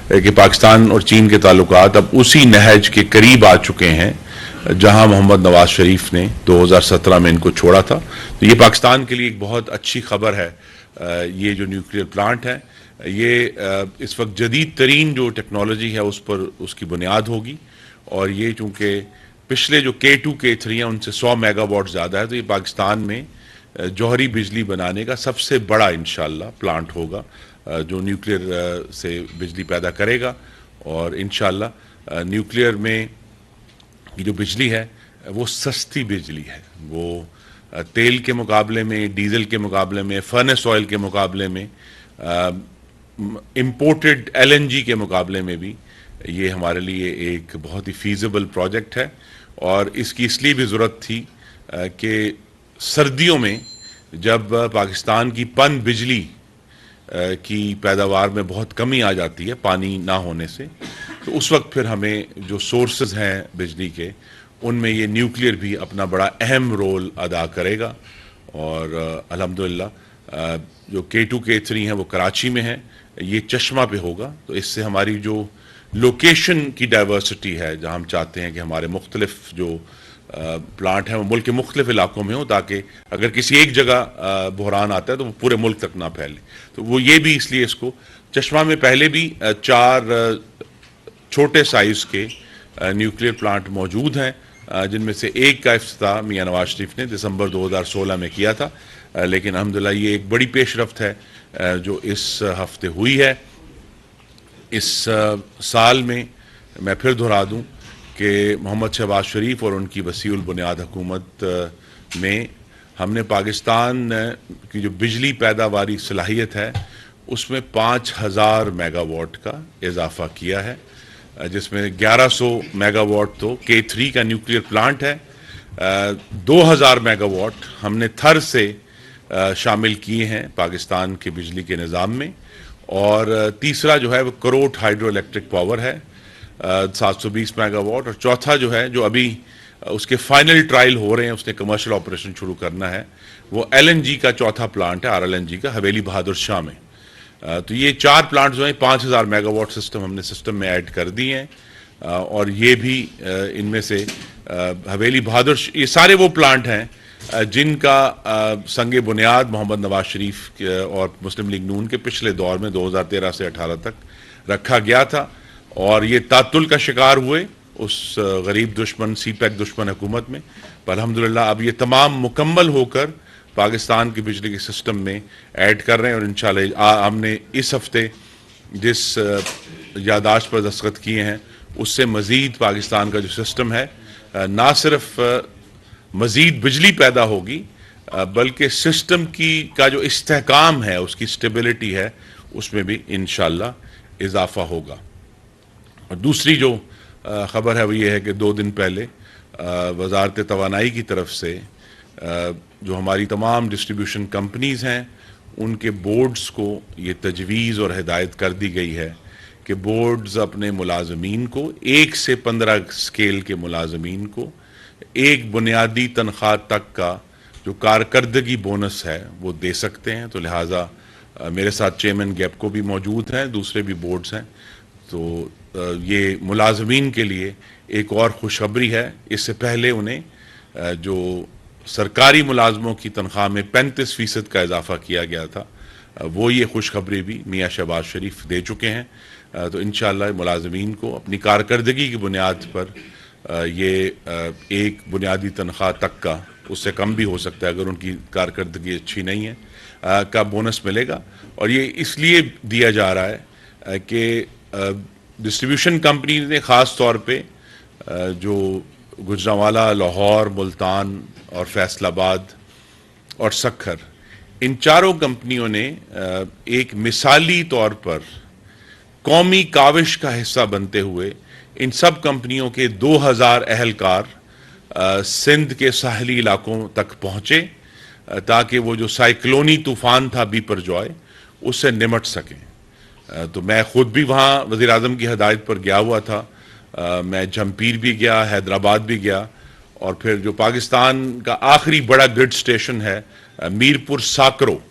कि पाकिस्तान और चीन के ताल्लुकात अब उसी नहज के करीब आ चुके हैं जहां मोहम्मद नवाज शरीफ ने 2017 में इनको छोड़ा था। तो ये पाकिस्तान के लिए एक बहुत अच्छी खबर है। ये जो न्यूक्लियर प्लांट है ये इस वक्त जदीद तरीन जो टेक्नोलॉजी है उस पर उसकी बुनियाद होगी, और ये चूँकि पिछले जो K2 K3 हैं उनसे 100 मेगावाट ज़्यादा है, तो ये पाकिस्तान में जौहरी बिजली बनाने का सबसे बड़ा इंशाल्लाह प्लांट होगा जो न्यूक्लियर से बिजली पैदा करेगा। और इंशाल्लाह न्यूक्लियर में की जो बिजली है वो सस्ती बिजली है। वो तेल के मुकाबले में, डीजल के मुकाबले में, फर्नेस ऑयल के मुकाबले में, इंपोर्टेड LNG के मुकाबले में भी ये हमारे लिए एक बहुत ही फीजिबल प्रोजेक्ट है। और इसकी इसलिए भी ज़रूरत थी कि सर्दियों में जब पाकिस्तान की पन बिजली की पैदावार में बहुत कमी आ जाती है पानी ना होने से, तो उस वक्त फिर हमें जो सोर्सेज हैं बिजली के उनमें ये न्यूक्लियर भी अपना बड़ा अहम रोल अदा करेगा। और अल्हम्दुलिल्लाह जो K2 K3 हैं वो कराची में है, ये चश्मा पे होगा। तो इससे हमारी जो लोकेशन की डाइवर्सिटी है, जहाँ हम चाहते हैं कि हमारे मुख्तलिफ जो प्लांट हैं वो मुल्क के मुख्तलिफ इलाकों में हो, ताकि अगर किसी एक जगह बहरान आता है तो वो पूरे मुल्क तक ना फैले। तो वो ये भी इसलिए इसको चश्मा में पहले भी 4 छोटे साइज़ के न्यूक्लियर प्लांट मौजूद हैं, जिनमें से एक का इफ्तिताह मियां नवाज शरीफ ने दिसंबर 2016 में किया था। लेकिन अल्हम्दुलिल्लाह ये एक बड़ी पेशरफ्त है जो इस हफ्ते हुई है। इस साल में मैं फिर दोहरा दूं कि मोहम्मद शहबाज शरीफ और उनकी वसीउल बुनियाद हुकूमत में हमने पाकिस्तान की जो बिजली पैदावारी सलाहियत है उसमें 5000 मेगावाट का इजाफा किया है, जिसमें 1100 मेगावाट तो K3 का न्यूक्लियर प्लांट है, 2000 मेगावाट हमने थर से शामिल किए हैं पाकिस्तान के बिजली के निज़ाम में, और तीसरा जो है वो करोट हाइड्रो इलेक्ट्रिक पावर है 720 मेगावाट, और चौथा जो है जो अभी उसके फाइनल ट्रायल हो रहे हैं, उसने कमर्शियल ऑपरेशन शुरू करना है, वो LNG का चौथा प्लांट है RLNG का हवेली बहादुर शाह में। तो ये 4 प्लांट जो हैं 5000 मेगावाट हमने सिस्टम में ऐड कर दिए हैं। और ये भी इनमें से हवेली बहादुर, ये सारे वो प्लांट हैं जिनका संगे बुनियाद मोहम्मद नवाज शरीफ और मुस्लिम लीग नून के पिछले दौर में 2013 से 18 तक रखा गया था, और ये तातुल का शिकार हुए उस गरीब दुश्मन CPEC दुश्मन हुकूमत में। पर अल्हम्दुलिल्लाह अब ये तमाम मुकम्मल होकर पाकिस्तान की बिजली के सिस्टम में ऐड कर रहे हैं, और इंशाल्लाह हमने इस हफ्ते जिस यादाश्त पर दस्तखत किए हैं उससे मज़ीद पाकिस्तान का जो सिस्टम है ना सिर्फ मज़ीद बिजली पैदा होगी बल्कि सिस्टम का जो इस्तेहकाम है, उसकी स्टेबिलिटी है, उसमें भी इंशाल्लाह इजाफा होगा। और दूसरी जो ख़बर है वो ये है कि 2 दिन पहले वज़ारत तवानाई की तरफ से जो हमारी तमाम डिस्ट्रीब्यूशन कंपनीज़ हैं उनके बोर्ड्स को ये तजवीज़ और हिदायत कर दी गई है कि बोर्ड्स अपने मुलाजमीन को 1 से 15 स्केल के मुलाजमीन को एक बुनियादी तनख्वाह तक का जो कारकर्दगी बोनस है वो दे सकते हैं। तो लिहाजा मेरे साथ चेयरमैन गैपको भी मौजूद हैं, दूसरे भी बोर्ड्स हैं, तो ये मुलाजमीन के लिए एक और खुशखबरी है। इससे पहले उन्हें जो सरकारी मुलाजमों की तनख्वाह में 35% का इजाफा किया गया था, वो ये खुशखबरी भी मियां शहबाज शरीफ दे चुके हैं। तो इंशाअल्लाह मुलाजमीन को अपनी कारकर्दगी की बुनियाद पर ये एक बुनियादी तनख्वाह तक का, उससे कम भी हो सकता है अगर उनकी कारकर्दगी अच्छी नहीं है, का बोनस मिलेगा। और ये इसलिए दिया जा रहा है कि डिस्ट्रीब्यूशन कंपनी ने ख़ास तौर पे जो गुजरांवाला, लाहौर, मुल्तान और फैसलाबाद और सक्खर, इन चारों कंपनियों ने एक मिसाली तौर पर कौमी काविश का हिस्सा बनते हुए इन सब कंपनियों के 2000 अहलकार सिंध के साहली इलाकों तक पहुँचे ताकि वो जो साइक्लोनी तूफ़ान था बिपरजॉय उससे निमट सकें। तो मैं ख़ुद भी वहाँ वज़ीर आज़म की हिदायत पर गया हुआ था, मैं जमपीर भी गया, हैदराबाद भी गया, और फिर जो पाकिस्तान का आखिरी बड़ा ग्रिड स्टेशन है मीरपुर साकरो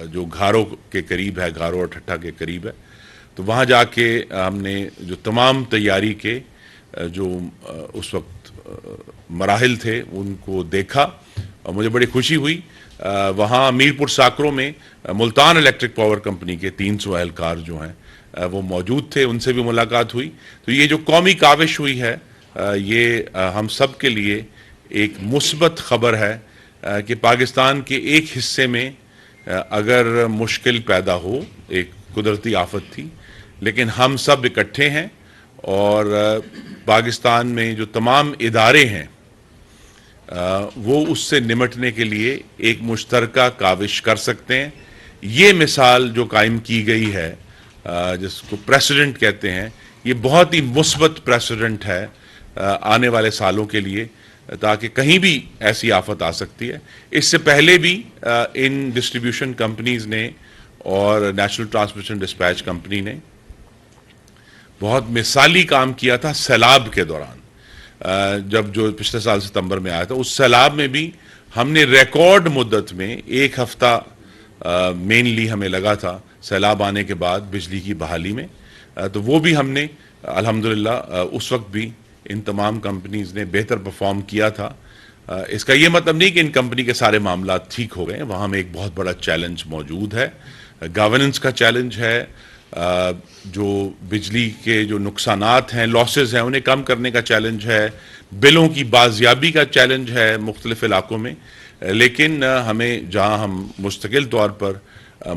जो घारो के करीब है, घारो और ठट्ठा के करीब है, तो वहाँ जाके हमने जो तमाम तैयारी के जो उस वक्त मराहिल थे उनको देखा और मुझे बड़ी खुशी हुई। वहाँ मीरपुर साकरों में मुल्तान इलेक्ट्रिक पावर कंपनी के 300 एहलकार जो हैं वो मौजूद थे, उनसे भी मुलाकात हुई। तो ये जो कौमी काविश हुई है ये हम सब के लिए एक मुस्बत खबर है कि पाकिस्तान के एक हिस्से में अगर मुश्किल पैदा हो, एक कुदरती आफत थी, लेकिन हम सब इकट्ठे हैं और पाकिस्तान में जो तमाम इदारे हैं वो उससे निमटने के लिए एक मुश्तरका काविश कर सकते हैं। ये मिसाल जो कायम की गई है जिसको प्रेसिडेंट कहते हैं, ये बहुत ही मुस्बत प्रेसिडेंट है आने वाले सालों के लिए, ताकि कहीं भी ऐसी आफत आ सकती है। इससे पहले भी इन डिस्ट्रीब्यूशन कंपनीज ने और नेशनल ट्रांसमिशन डिस्पैच कंपनी ने बहुत मिसाली काम किया था सैलाब के दौरान। जब जो पिछले साल सितंबर में आया था, उस सैलाब में भी हमने रिकॉर्ड मुद्दत में एक हफ्ता मेनली हमें लगा था सैलाब आने के बाद बिजली की बहाली में। तो वो भी हमने अल्हम्दुलिल्लाह उस वक्त भी इन तमाम कंपनीज ने बेहतर परफॉर्म किया था। इसका ये मतलब नहीं कि इन कंपनी के सारे मामला ठीक हो गए, वहाँ में एक बहुत बड़ा चैलेंज मौजूद है। गवर्नेंस का चैलेंज है, जो बिजली के जो नुकसानात हैं, लॉसेस हैं, उन्हें कम करने का चैलेंज है, बिलों की बाजियाबी का चैलेंज है मुख्तलिफ इलाकों में। लेकिन हमें जहाँ हम मुस्तकिल तौर पर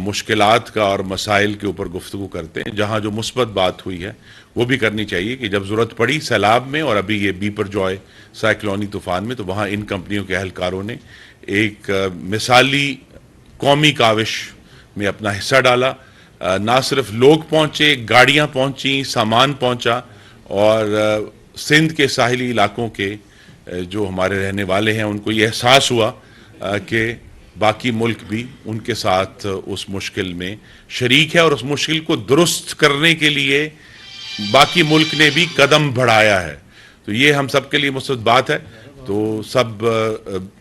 मुश्किलात का और मसाइल के ऊपर गुफ्तगू करते हैं, जहाँ जो मुस्बत बात हुई है वो भी करनी चाहिए कि जब ज़रूरत पड़ी सैलाब में और अभी ये बिपरजॉय साइक्लोनी तूफान में, तो वहाँ इन कंपनियों के अहलकारों ने एक मिसाली कौमी काविश में अपना हिस्सा डाला। ना सिर्फ लोग पहुँचे, गाड़ियाँ पहुँची, सामान पहुँचा और सिंध के साहिली इलाकों के जो हमारे रहने वाले हैं उनको ये एहसास हुआ कि बाकी मुल्क भी उनके साथ उस मुश्किल में शरीक है और उस मुश्किल को दुरुस्त करने के लिए बाकी मुल्क ने भी कदम बढ़ाया है। तो ये हम सब के लिए मुस्बत बात है। तो सब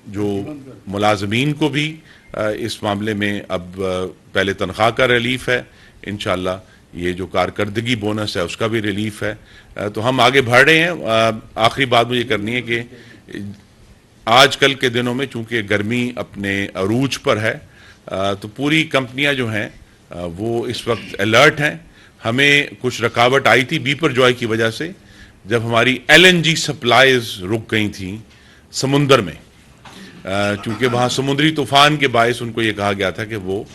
जो मुलाजमीन को भी इस मामले में अब पहले तनख्वाह का रिलीफ है, इंशाल्लाह ये जो कारकर्दगी बोनस है उसका भी रिलीफ है। तो हम आगे बढ़ रहे हैं। आखिरी बात मुझे करनी है कि आजकल के दिनों में चूंकि गर्मी अपने अरूज पर है, तो पूरी कंपनियां जो हैं वो इस वक्त अलर्ट हैं। हमें कुछ रुकावट आई थी बिपरजॉय की वजह से, जब हमारी LNG सप्लाईज रुक गई थी समुंदर में, चूंकि वहाँ समुद्री तूफान के बायस उनको ये कहा गया था कि वो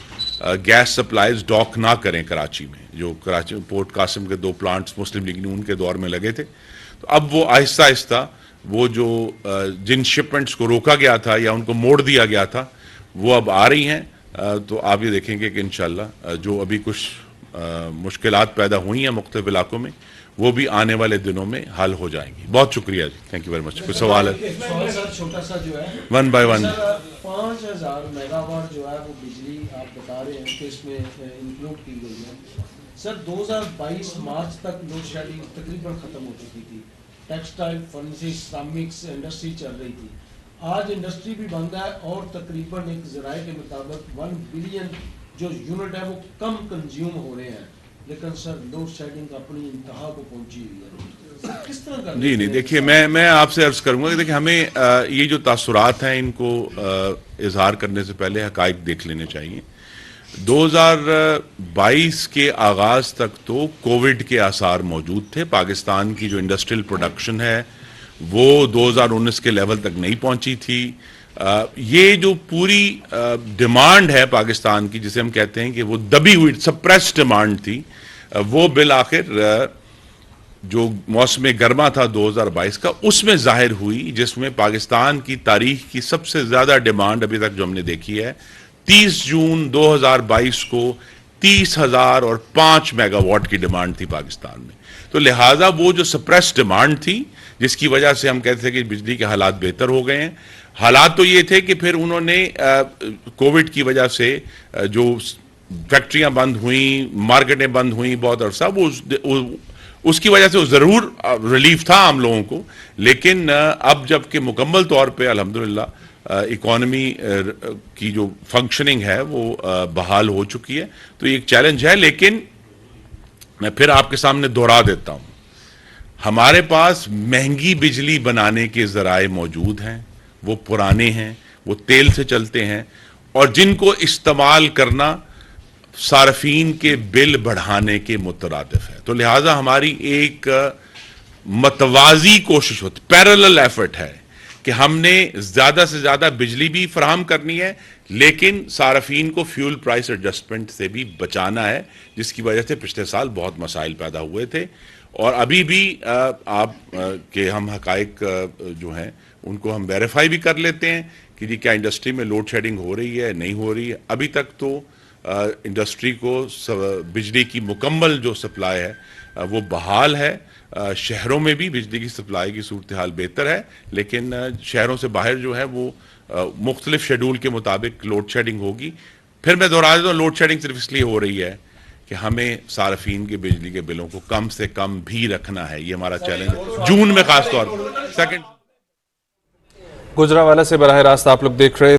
गैस सप्लाईज डॉक ना करें कराची में। जो कराची पोर्ट कासिम के 2 प्लांट्स मुस्लिम लीग ने उनके दौर में लगे थे, तो अब वो आहिस्ता आहिस्ता वो जो जिन शिपमेंट्स को रोका गया था या उनको मोड़ दिया गया था वो अब आ रही हैं। तो आप ये देखेंगे कि इंशाल्लाह जो अभी कुछ मुश्किलात पैदा हुई हैं मुख्तलिफ इलाकों में, वो भी आने वाले दिनों में हल हो जाएंगी। बहुत शुक्रिया जी, थैंक यू वेरी मच। कोई सवाल है? छोटा सा जो है 1 by 1 5000 मेगावाट जो है वो बिजली आप बता रहे हैं कि इसमें इंक्लूड की गई है। सर 2022 मार्च तक लोड शेडिंग तकरीबन खत्म हो चुकी थी। टेक्सटाइल, फर्नीचर, सिरामिक्स इंडस्ट्री चल रही थी। आज इंडस्ट्री भी बंद है और तकरीबन एक ज़राए के मुताबिक 1 बिलियन जो यूनिट है वो कम कंज्यूम हो रहे हैं, लेकिन सर लोड शेडिंग अपनी इंतहा को पहुंची हुई है। किस तरह का? जी नहीं, देखिए मैं आपसे अर्ज करूंगा कि देखिए हमें ये जो तासुरात हैं इनको इजहार करने से पहले हकाइक देख लेने चाहिए। 2022 के आगाज तक तो कोविड के आसार मौजूद थे। पाकिस्तान की जो इंडस्ट्रियल प्रोडक्शन है वो 2019 के लेवल तक नहीं पहुंची थी। ये जो पूरी डिमांड है पाकिस्तान की, जिसे हम कहते हैं कि वो दबी हुई सप्रेस डिमांड थी, वो बिल आखिर जो मौसम गर्मा था 2022 का उसमें जाहिर हुई, जिसमें पाकिस्तान की तारीख की सबसे ज्यादा डिमांड अभी तक जो हमने देखी है। 30 जून 2022 को 30,005 मेगावाट की डिमांड थी पाकिस्तान में। तो लिहाजा वो जो सप्रेस डिमांड थी, जिसकी वजह से हम कहते थे कि बिजली के हालात बेहतर हो गए हैं। हालात तो ये थे कि फिर उन्होंने कोविड की वजह से जो फैक्ट्रियां बंद हुई, मार्केटें बंद हुई बहुत अरसा, वो उसकी वजह से ज़रूर रिलीफ था आम लोगों को। लेकिन अब जबकि मुकम्मल तौर पे अल्हम्दुलिल्लाह इकॉनमी की जो फंक्शनिंग है वो बहाल हो चुकी है, तो ये एक चैलेंज है। लेकिन मैं फिर आपके सामने दोहरा देता हूं, हमारे पास महंगी बिजली बनाने के जराए मौजूद हैं, वो पुराने हैं, वो तेल से चलते हैं, और जिनको इस्तेमाल करना सार्फिन के बिल बढ़ाने के मुतरादिफ है। तो लिहाजा हमारी एक मतवाजी कोशिश होती, पैरेलल एफर्ट है कि हमने ज्यादा से ज्यादा बिजली भी फराहम करनी है, लेकिन सार्फिन को फ्यूल प्राइस एडजस्टमेंट से भी बचाना है, जिसकी वजह से पिछले साल बहुत मसाइल पैदा हुए थे। और अभी भी आप के हम हकाइक जो हैं उनको हम वेरीफाई भी कर लेते हैं कि जी क्या इंडस्ट्री में लोड शेडिंग हो रही है, नहीं हो रही है। अभी तक तो इंडस्ट्री को बिजली की मुकम्मल जो सप्लाई है वो बहाल है। शहरों में भी बिजली की सप्लाई की सूरत हाल बेहतर है, लेकिन शहरों से बाहर जो है वो मुख्तलिफ शेड्यूल के मुताबिक लोड शेडिंग होगी। फिर मैं दोहरा देता हूँ, लोड शेडिंग सिर्फ इसलिए हो रही है कि हमें सार्फिन के बिजली के बिलों को कम से कम भी रखना है, ये हमारा चैलेंज है, जून में खासतौर पर। सेकंड, गुजरांवाला से बराह रास्त आप लोग देख रहे